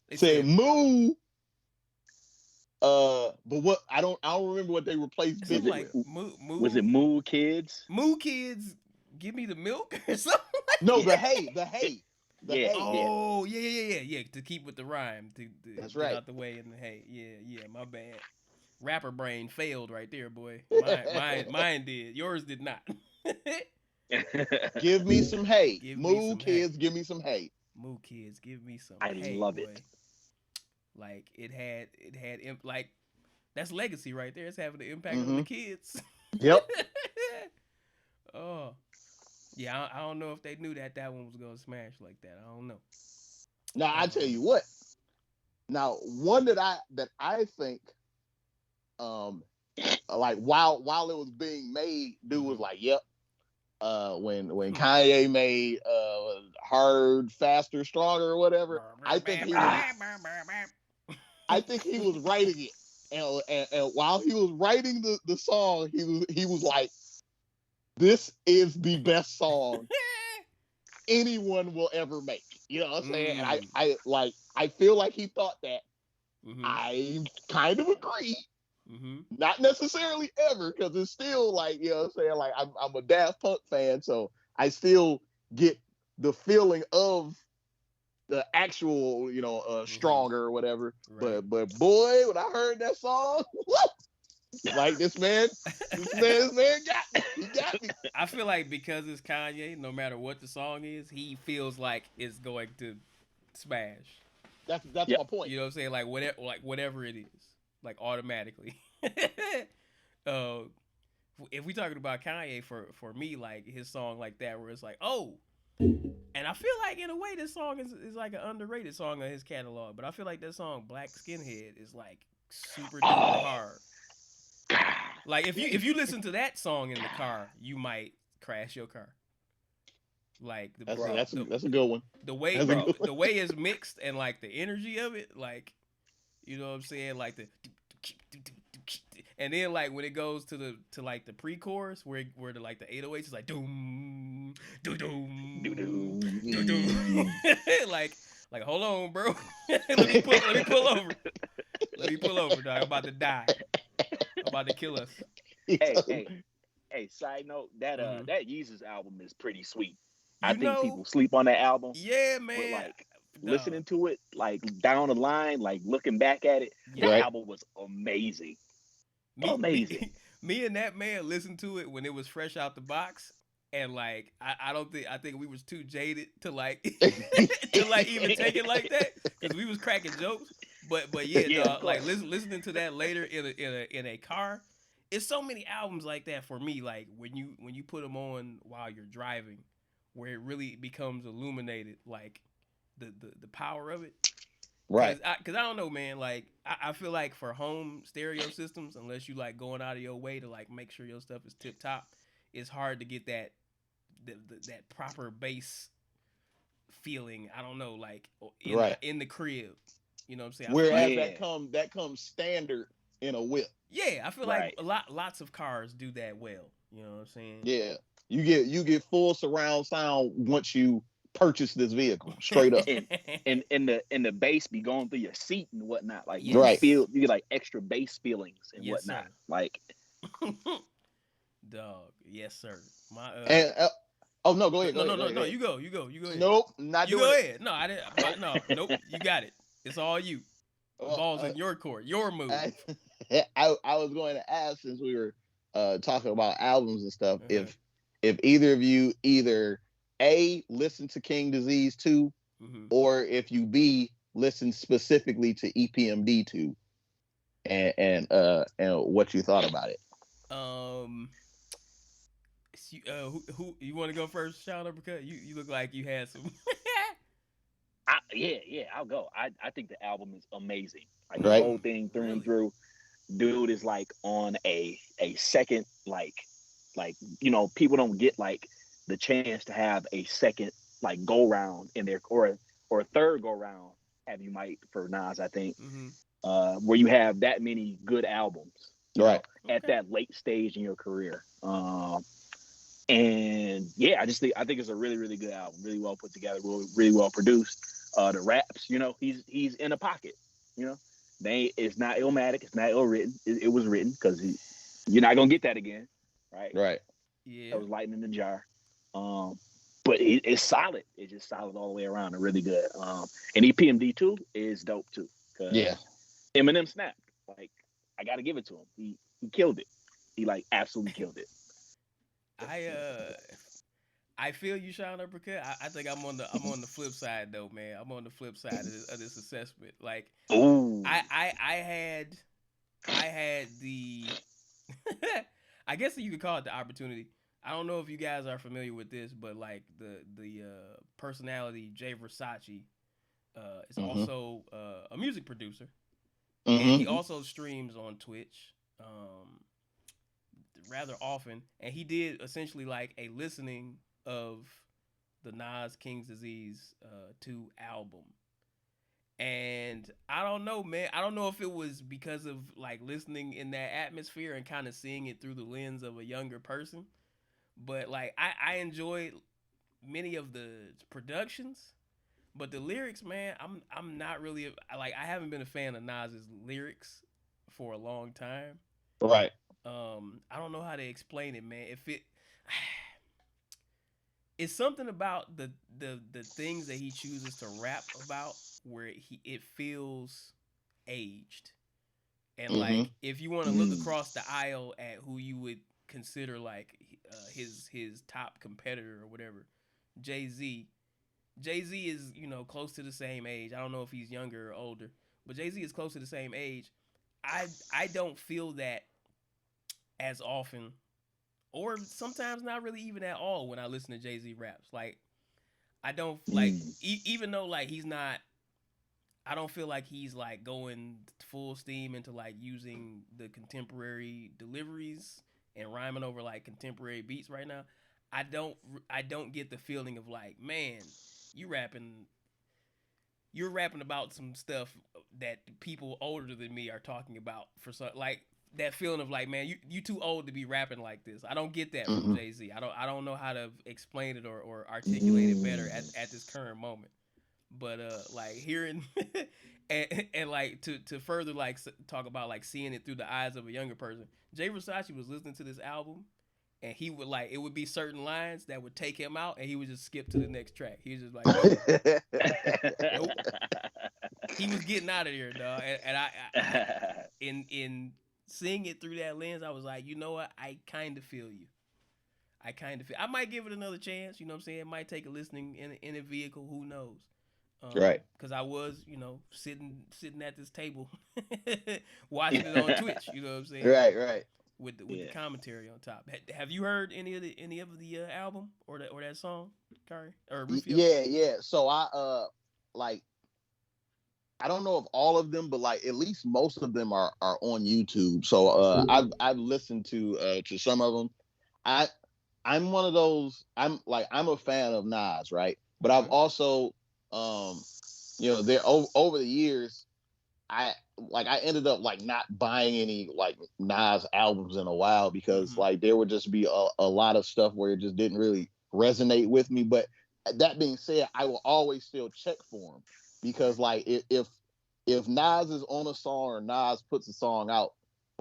They said moo. But what I don't remember what they replaced bitch like with. Moo. Was it Moo Kids? Moo Kids, give me the milk or something. No, the hay. Yeah. Oh, yeah. To keep with the rhyme, to That's get right. out the way in the hay. Yeah. My bad. Rapper brain failed right there, boy. Mine did. Yours did not. Give me some hay. Moo Kids, give me some hay. Moo Kids, give me some I hay. love boy. it. Like it had like that's legacy right there. It's having an impact on the kids. Yep. Oh. Yeah, I don't know if they knew that one was gonna smash like that. I don't know. Now I tell you what. Now one that I think, like while it was being made, dude was like, "Yep." When Kanye made "Hard, Faster, Stronger" or whatever, I think he was writing it, and while he was writing the song, he was like, "This is the best song anyone will ever make." You know what I'm saying? And I feel like he thought that. I kind of agree. Not necessarily ever, because it's still like, you know what I'm saying? Like I'm a Daft Punk fan, so I still get the feeling of the actual, Stronger or whatever. Right. But boy, when I heard that song, like this man got me. He got me. I feel like because it's Kanye, no matter what the song is, he feels like it's going to smash. That's my point. You know what I'm saying? Like whatever it is, like automatically. If we talking about Kanye, for me, like his song like that, where it's like, oh, and I feel like in a way this song is like an underrated song of his catalog, but I feel like that song Black Skinhead is like super duper hard. Like if you listen to that song in the car, you might crash your car. Like that's a good one. The way it's mixed and like the energy of it, like, you know what I'm saying, like the, and then like when it goes to like the pre-chorus where the like the 808s is like doom doom doom doom doom, like Like, hold on, bro. let me pull over. Let me pull over, dog. I'm about to die. I'm about to kill us. Hey, side note, that that Yeezus album is pretty sweet. I think people sleep on that album. Yeah, man. But like listening to it, like down the line, like looking back at it, the album was amazing. Amazing. Me and that man listened to it when it was fresh out the box. And like I think we was too jaded to like to like even take it like that, because we was cracking jokes. But yeah, dog, like listening to that later in a car, it's so many albums like that for me. Like when you put them on while you're driving, where it really becomes illuminated, like the power of it. Right. Because I don't know, man. Like I feel like for home stereo systems, unless you like going out of your way to like make sure your stuff is tip top, it's hard to get that proper bass feeling. I don't know, like in the crib. You know what I'm saying? Whereas that comes standard in a whip. Yeah, I feel like lots of cars do that well. You know what I'm saying? Yeah, you get full surround sound once you purchase this vehicle, straight up. and the bass be going through your seat and whatnot. Like you feel, you get like extra bass feelings and whatnot. Sir. Like, dog, yes sir. My and oh no, go ahead. No, you go ahead. Nope, not you doing go it. ahead. No, I didn't. No, nope. You got it. It's all you. The ball's in your court. Your move. I was going to ask, since we were talking about albums and stuff, if either of you either A, listen to King Disease 2, or if you B, listen specifically to EPMD 2, and what you thought about it. Who you want to go first, Sean Uppercut? You look like you had some. I'll go. I think the album is amazing. Like the whole thing through and through. Dude is like on a second, like you know, people don't get like the chance to have a second like go round in their or a third go round, have you might, for Nas, I think, where you have that many good albums, at that late stage in your career. And yeah, I think it's a really, really good album, really well put together, really well produced. The raps, you know, he's in a pocket, you know. It's not Illmatic, it's not ill written. It was written because you're not gonna get that again, right? Right. Yeah. That was lightning in the jar. But it's solid. It's just solid all the way around and really good. And EPMD 2 is dope too. Yeah. Eminem snapped. Like, I gotta give it to him. He killed it. He like absolutely killed it. I feel you, Sean Uppercut. I think I'm on the flip side though, man. I'm on the flip side of this assessment. Like, I had the I guess you could call it the opportunity. I don't know if you guys are familiar with this, but like the personality Jay Versace is also a music producer, and he also streams on Twitch rather often, and he did essentially like a listening of the Nas King's Disease 2 album. And I don't know, man. I don't know if it was because of like listening in that atmosphere and kind of seeing it through the lens of a younger person, but like I enjoyed many of the productions, but the lyrics, man, I'm not really like, I haven't been a fan of Nas's lyrics for a long time. Right. I don't know how to explain it, man. It's something about the things that he chooses to rap about where it feels aged. And like, if you want to look across the aisle at who you would consider like his top competitor or whatever, Jay-Z is, you know, close to the same age. I don't know if he's younger or older, but Jay-Z is close to the same age. I don't feel that as often, or sometimes not really even at all, when I listen to Jay-Z raps. Like, I don't like even though like he's not, I don't feel like he's like going full steam into like using the contemporary deliveries and rhyming over like contemporary beats right now. I don't get the feeling of like, man, you're rapping about some stuff that people older than me are talking about, for some, like that feeling of like, man, you too old to be rapping like this. I don't get that from Jay-Z. I don't know how to explain it or articulate it better at this current moment. But like hearing and like to further like talk about like seeing it through the eyes of a younger person. Jay Versace was listening to this album, and he would like it would be certain lines that would take him out, and he would just skip to the next track. He was just like, nope. He was getting out of there, dog. And I in seeing it through that lens, I was like, you know what? I kind of feel you. I might give it another chance. You know what I'm saying? It might take a listening in a vehicle. Who knows? Right. Because I was, sitting at this table, watching it on Twitch. You know what I'm saying? Right. With the commentary on top. Have you heard any of the album or that song, Kari or Rufio? Yeah. So I like I don't know of all of them, but like at least most of them are on YouTube. So I've listened to some of them. I'm one of those. I'm a fan of Nas, right? But I've also there over the years, I ended up like not buying any like Nas albums in a while because like there would just be a lot of stuff where it just didn't really resonate with me. But that being said, I will always still check for him because like if Nas is on a song or Nas puts a song out,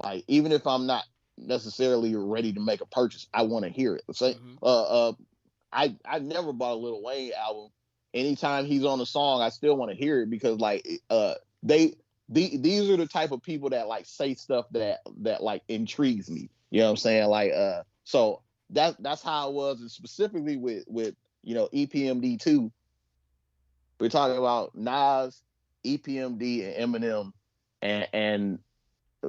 like even if I'm not necessarily ready to make a purchase, I want to hear it. So, I never bought a Lil Wayne album. Anytime he's on a song, I still want to hear it because like these are the type of people that like say stuff that like intrigues me. You know what I'm saying? Like so that's how it was, and specifically with EPMD 2. We're talking about Nas, EPMD, and Eminem, and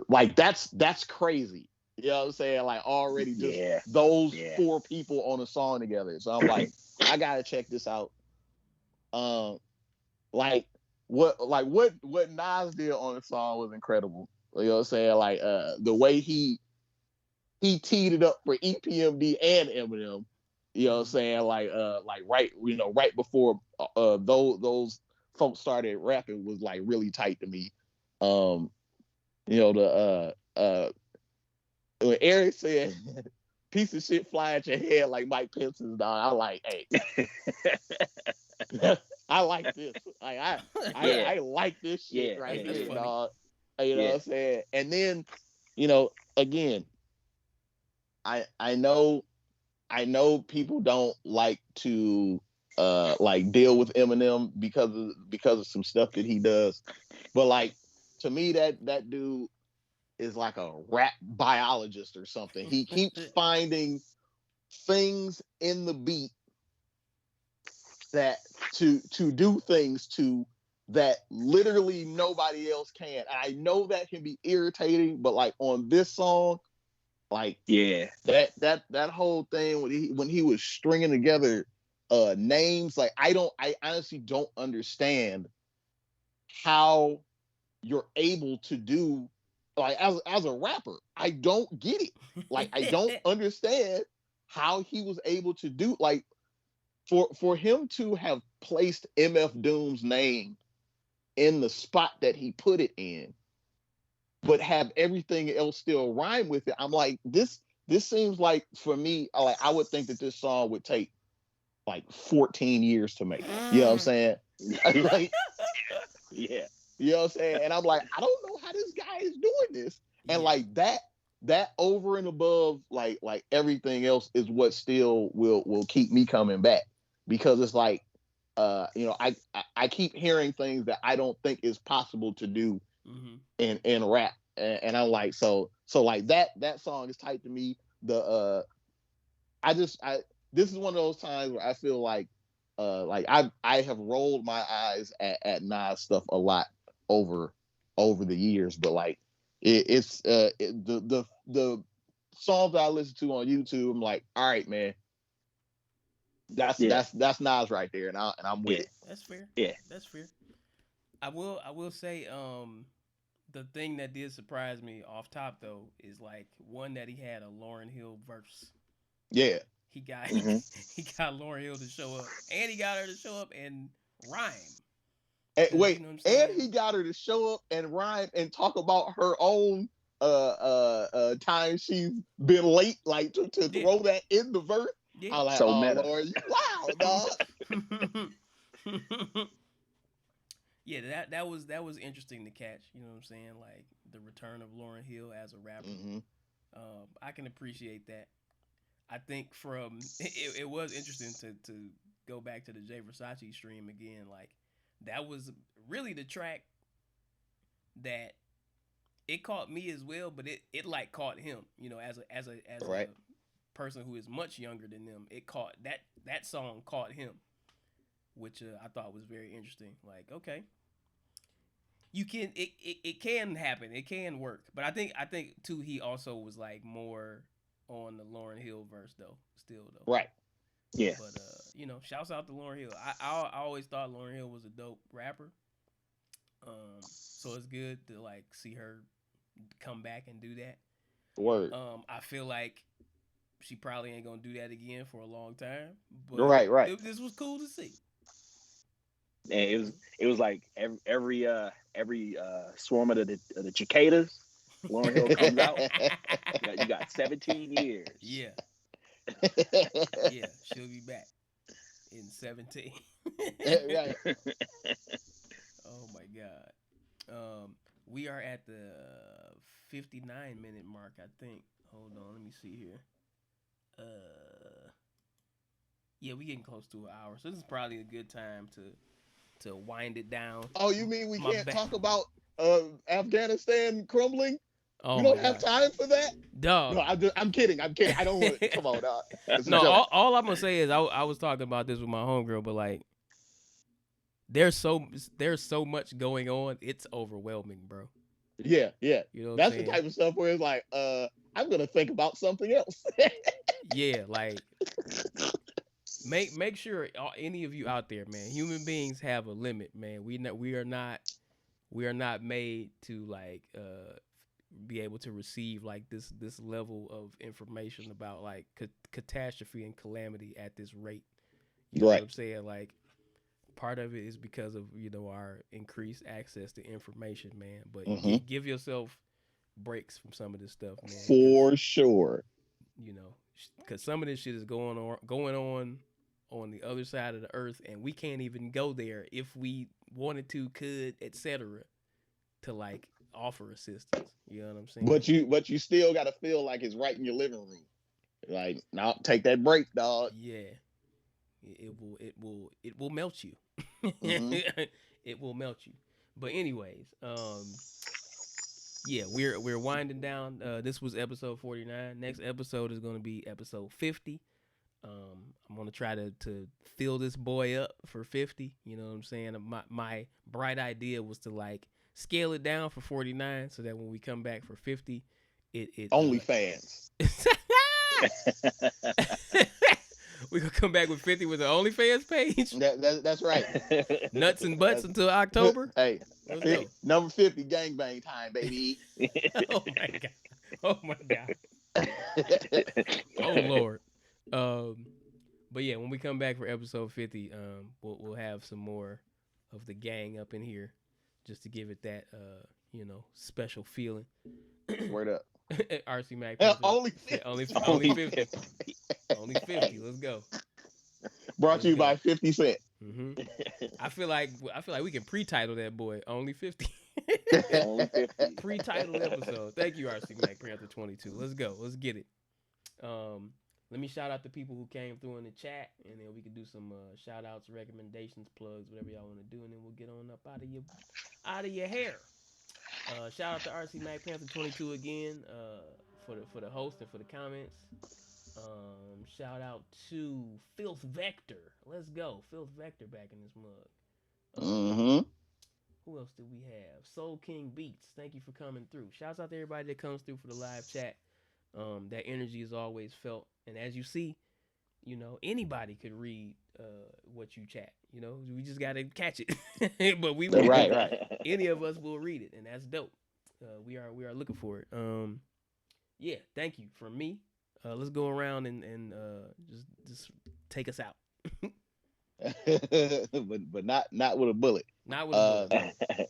like that's crazy. You know what I'm saying? Like already just those four people on a song together. So I'm like, I gotta check this out. Like what Nas did on the song was incredible. You know what I'm saying? Like the way he teed it up for EPMD and Eminem. You know what I'm saying? Like right before those folks started rapping was like really tight to me. When Eric said piece of shit fly at your head like Mike Pence's, dog, I like, hey. I like this. Like I like this shit right here, dog. You know what I'm saying? And then, again, I know people don't like to like deal with Eminem because of some stuff that he does. But like to me that dude is like a rap biologist or something. He keeps finding things in the beat that to do things to that literally nobody else can. And I know that can be irritating, but like on this song, like that whole thing when he was stringing together names, like I honestly don't understand how you're able to do like as a rapper. I don't get it. Like I don't understand how he was able to do like for him to have placed MF Doom's name in the spot that he put it in, but have everything else still rhyme with it. I'm like, this seems like, for me, like I would think that this song would take like 14 years to make. You know what I'm saying? Like, yeah. You know what I'm saying? And I'm like, I don't know how this guy is doing this. And like that over and above like everything else is what still will keep me coming back, because it's like I keep hearing things that I don't think is possible to do in rap, and I'm like, so like that song is tight to me. This is one of those times where I feel like I have rolled my eyes at Nas stuff a lot over the years, but like the songs that I listen to on YouTube, I'm like, all right, man, that's Nas right there, and I'm with it. That's fair. Yeah, that's fair. I will say the thing that did surprise me off top though is like one that he had a Lauryn Hill verse. Yeah. He got Lauryn Hill to show up, and he got her to show up and rhyme. And, wait, and he got her to show up and rhyme and talk about her own time she's been late, like to throw that in the verse. Yeah. I'm like, so oh meta. Lord, you wow, dog. Yeah, that was interesting to catch. You know what I'm saying? Like the return of Lauryn Hill as a rapper. Mm-hmm. I can appreciate that. I think from it was interesting to go back to the Jay Versace stream again. Like that was really the track that it caught me as well, but it like caught him. You know, as Right. a person who is much younger than them, it caught that song caught him, which I thought was very interesting. Like, okay, you can it can happen, it can work, but I think too he also was like more on the Lauryn Hill verse though, still though. Right. Yeah. But you know, shouts out to Lauryn Hill. I always thought Lauryn Hill was a dope rapper. So it's good to like see her come back and do that. Word. I feel like she probably ain't gonna do that again for a long time. But Right. this was cool to see. And it was like every swarm of the cicadas, Lauryn Hill comes out. You got 17 years. Yeah. Yeah, she'll be back in 17. Right. Oh my god. We are at the 59-minute mark, I think. Hold on, let me see here. Yeah, we getting close to an hour, so this is probably a good time to wind it down. Oh, you mean we can't talk about Afghanistan crumbling? Oh, we don't have time for that, dog. No, I'm kidding. I don't want to. Come on, dog. No, all I'm gonna say is I was talking about this with my homegirl, but like, there's so much going on. It's overwhelming, bro. Yeah. You know, that's the type of stuff where it's like, I'm gonna think about something else. Yeah, like make sure any of you out there, man. Human beings have a limit, man. We are not made to like be able to receive like this level of information about like catastrophe and calamity at this rate. You know what I'm saying? Like part of it is because of, you know, our increased access to information, man. But give yourself breaks from some of this stuff, man. For sure. You know, because some of this shit is going on the other side of the earth, and we can't even go there if we wanted to, could, etc. to like offer assistance. You know what I'm saying? But you still gotta feel like it's right in your living room. Like, now take that break, dog. Yeah. It will melt you. It will melt you. But anyways, yeah, we're winding down. This was episode 49. Next episode is going to be episode 50. I'm going to try to fill this boy up for 50. You know what I'm saying? My bright idea was to like scale it down for 49 so that when we come back for 50, it OnlyFans. We're going to come back with 50 with the OnlyFans page. That's right. Nuts and butts until October. Hey, number 50 gangbang time, baby. Oh my god. Oh my god. Oh Lord. But yeah, when we come back for episode 50, we'll have some more of the gang up in here just to give it that you know, special feeling. Word up. RC Mac. Only 50. Only 50. Only 50. Let's go. Brought to you by 50 Cent. I feel like we can pre-title that boy Only 50. Only 50. Pre-titled episode. Thank you, RC Mac Panther 22. Let's go. Let's get it. Let me shout out the people who came through in the chat, and then we can do some shout outs, recommendations, plugs, whatever y'all want to do, and then we'll get on up out of your hair. Shout out to RC Mac Panther 22 again for the host and for the comments. Shout out to Filth Vector. Let's go, Filth Vector back in this mug. Who else did we have? Soul King Beats. Thank you for coming through. Shouts out to everybody that comes through for the live chat. That energy is always felt, and as you see, you know, anybody could read what you chat. You know, we just gotta catch it. But we will. Right. Any of us will read it, and that's dope. We are looking for it. Yeah, thank you from me. Let's go around and just take us out. but not with a bullet. Not with a bullet.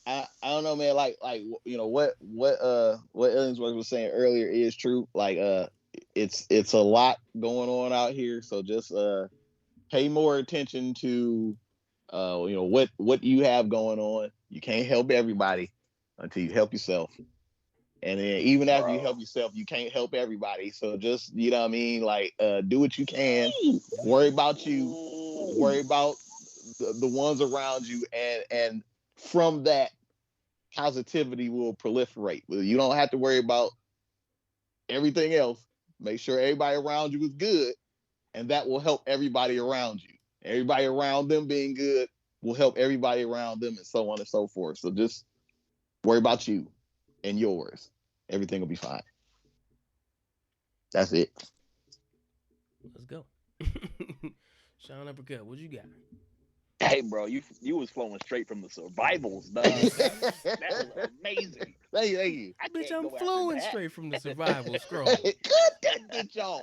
I don't know, man. Like you know what Ellensworth was saying earlier is true. Like it's a lot going on out here, so just pay more attention to what you have going on. You can't help everybody until you help yourself. And then even after you help yourself, you can't help everybody. So just, you know what I mean? Like, do what you can. Worry about you. Worry about the ones around you. And from that, positivity will proliferate. You don't have to worry about everything else. Make sure everybody around you is good. And that will help everybody around you. Everybody around them being good will help everybody around them, and so on and so forth. So just worry about you and yours. Everything will be fine. That's it. Let's go. Sean Uppercut, what you got? Hey, bro, you was flowing straight from the survivals, dog. That was amazing. Thank you. Bitch, I'm flowing straight from the survival scroll. Good job.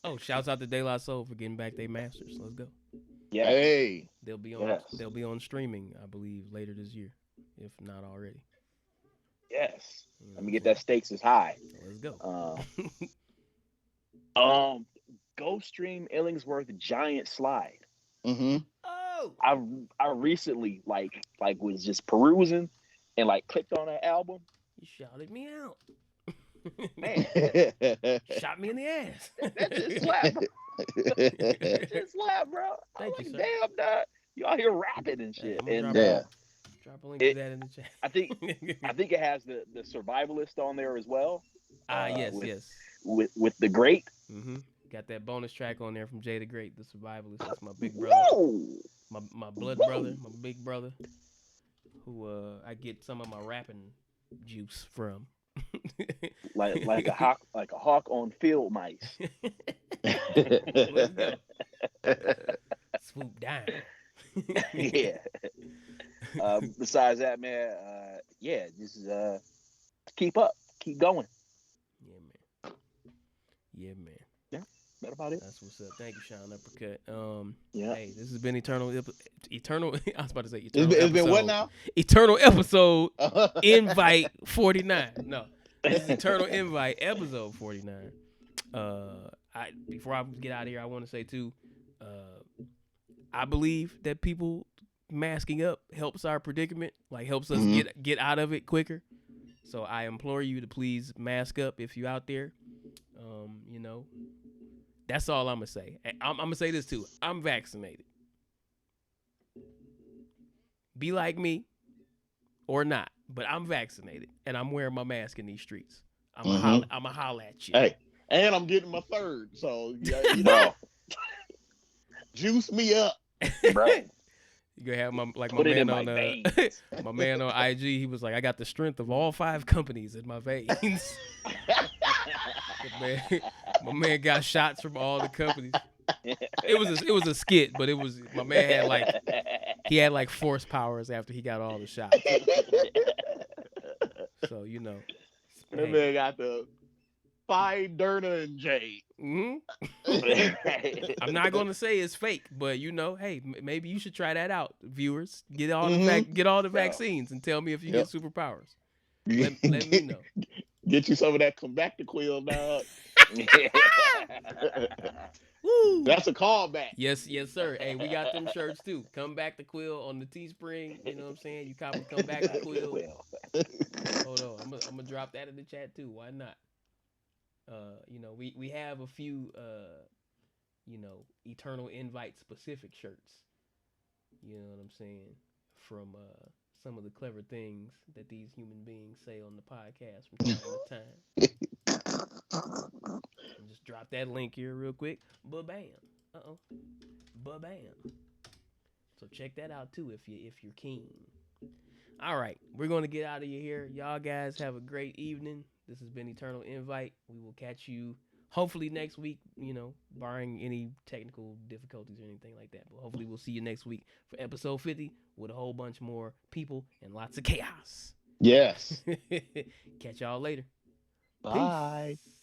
Oh, shouts out to De La Soul for getting back their masters. Let's go. Yeah. Hey. They'll be on streaming, I believe, later this year, if not already. Yes. Let me get that stakes as high. Let's go. Go stream Illingsworth Giant Slide. Mm-hmm. Oh. I recently like was just perusing and like clicked on that album. You shouted me out. Man. Shot me in the ass. That just slapped, bro. That just slapped, bro. Thank you, sir. Damn, dog. You out here rapping and shit. Hey, and drop a link to that in the chat. I think it has the survivalist on there as well. Yes. With the great. Mm-hmm. Got that bonus track on there from Jay the Great, the survivalist. That's my big brother. My blood brother, my big brother, who I get some of my rapping juice from. like a hawk on field mice. Let's go. Swoop down. Yeah. Besides that, man, just keep up, keep going. Yeah, man. That about it. That's what's up. Thank you, Sean Uppercut. Hey, this has been Eternal. I was about to say Eternal. It's been what now? Eternal episode invite 49. No, this is Eternal invite episode 49. Before I get out of here, I want to say too, I believe that people masking up helps our predicament, like helps us get out of it quicker. So I implore you to please mask up if you're out there. That's all I'm gonna say. I'm gonna say this too. I'm vaccinated. Be like me or not, but I'm vaccinated and I'm wearing my mask in these streets. I'm gonna holler at you. Hey, and I'm getting my third, so you know, juice me up, right? You gonna have my man on my man on IG. He was like, I got the strength of all 5 companies in my veins. My man got shots from all the companies. It was a skit, but my man had like force powers after he got all the shots. So that man got the Phi, Derna, and J. Mm-hmm. I'm not gonna say it's fake, but hey, maybe you should try that out, viewers. Get all the vaccines and tell me if you get superpowers. Let me know. Get you some of that Combactaquil, dog. Woo. That's a callback. Yes, sir. Hey, we got them shirts too. Come back to Quill on the Teespring. You know what I'm saying? You come back to Quill. Hold on, I'm gonna drop that in the chat too. Why not? We have a few Eternal Invite specific shirts. You know what I'm saying? From some of the clever things that these human beings say on the podcast from time to time. Just drop that link here real quick. Ba-bam. Ba-bam. So check that out too if you're keen. All right, we're gonna get out of here. Y'all guys have a great evening. This has been Eternal Invite. We will catch you hopefully next week, barring any technical difficulties or anything like that. But hopefully we'll see you next week for episode 50 with a whole bunch more people and lots of chaos. Yes. Catch y'all later. Bye. Peace.